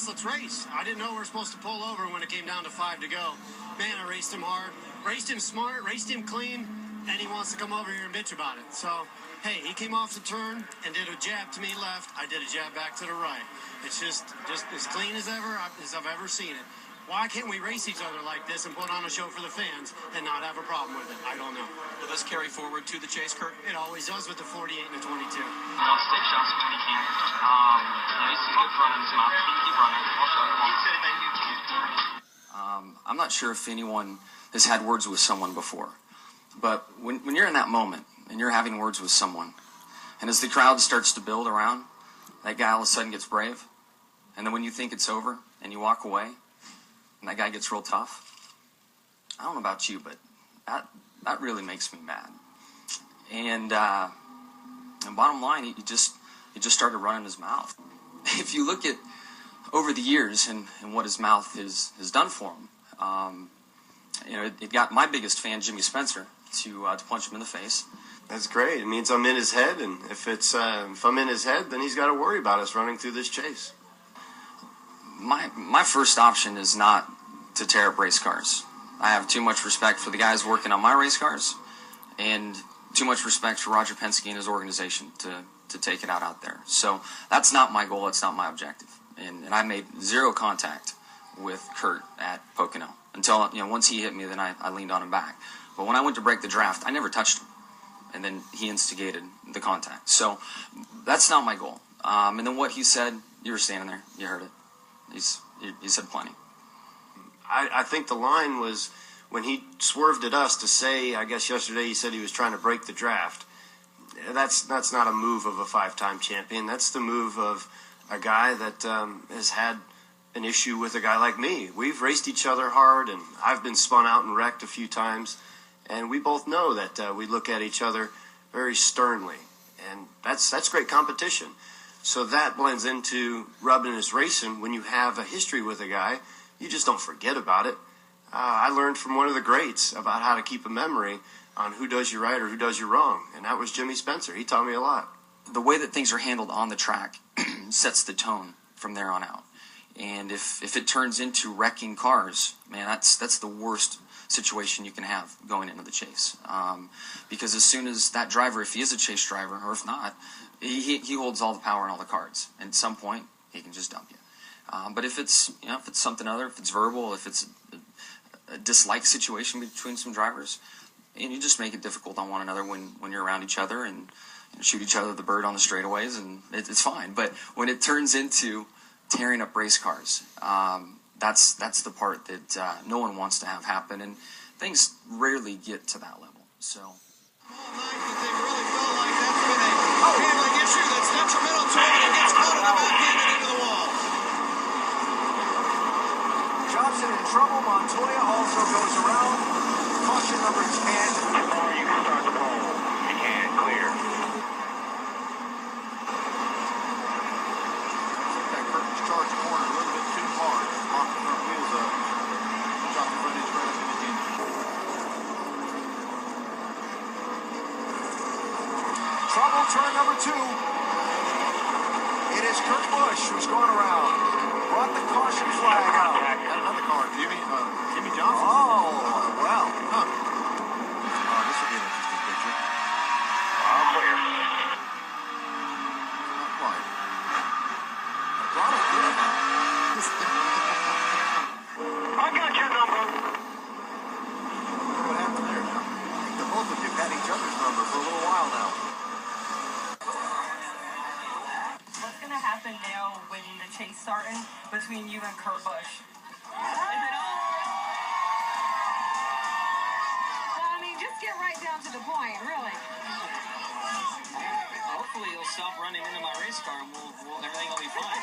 let's race. I didn't know we were supposed to pull over when it came down to 5 to go. Man, I raced him hard, raced him smart, raced him clean, and he wants to come over here and bitch about it. So, hey, he came off the turn and did a jab to me left. I did a jab back to the right. It's just as clean as I've ever seen it. Why can't we race each other like this and put on a show for the fans and not have a problem with it? I don't know. Will this carry forward to the chase, Kurt? It always does with the 48 and the 22. He wants to take shots when he can. He's a good front in his mouth. He can keep running. I'll show him. I'm not sure if anyone has had words with someone before, but when you're in that moment and you're having words with someone, and as the crowd starts to build around, that guy all of a sudden gets brave, and then when you think it's over and you walk away, and that guy gets real tough, I don't know about you, but that really makes me mad. And bottom line, he just started running his mouth. If you look at over the years and what his mouth has done for him, it got my biggest fan, Jimmie Spencer, to punch him in the face. That's great. It means I'm in his head, and if I'm in his head, then he's got to worry about us running through this chase. My first option is not to tear up race cars. I have too much respect for the guys working on my race cars, and too much respect for Roger Penske and his organization to take it out there. So that's not my goal. That's not my objective. And I made zero contact with Kurt at Pocono until once he hit me, then I leaned on him back. But when I went to break the draft, I never touched him, and then he instigated the contact. So that's not my goal. And then what he said, you were standing there, you heard it. He said plenty. I think the line was when he swerved at us to say, I guess yesterday he said he was trying to break the draft. That's not a move of a 5-time champion. That's the move of a guy that has had an issue with a guy like me. We've raced each other hard, and I've been spun out and wrecked a few times, and we both know that we look at each other very sternly, and that's great competition. So that blends into rubbing his racing. When you have a history with a guy, you just don't forget about it. I learned from one of the greats about how to keep a memory on who does you right or who does you wrong, and that was Jimmie Spencer. He taught me a lot. The way that things are handled on the track sets the tone from there on out. And if it turns into wrecking cars, man, that's the worst situation you can have going into the chase. Because as soon as that driver, if he is a chase driver, or if not, he holds all the power and all the cards. And at some point, he can just dump you. But if it's something other, if it's verbal, if it's a dislike situation between some drivers, and you just make it difficult on one another when you're around each other and shoot each other the bird on the straightaways, and it's fine. But when it turns into tearing up race cars, that's the part that no one wants to have happen, and things rarely get to that level. So. Handling issue that's detrimental to him, and he gets caught on the back end and into the wall. Johnson in trouble. Montoya also goes around. Caution number 10. Before you can start the pole, you can clear. That curtain's charged the corner a little bit too hard. Lock the front wheels up. Drop the front edge right up in the end. Trouble turn number 2. It is Kurt Busch who's going around. Brought the caution flag out. Got another car, Jimmie Johnson. Oh, well. Huh. This will be an interesting picture. All clear. Not quite. Throttle good. I got your number. What happened there now? The both of you have had each other's number for a little while now. What's going to happen now when the chase starting between you and Kurt Busch? Well, I mean, just get right down to the point, really. Hopefully he'll stop running into my race car and everything will be fine.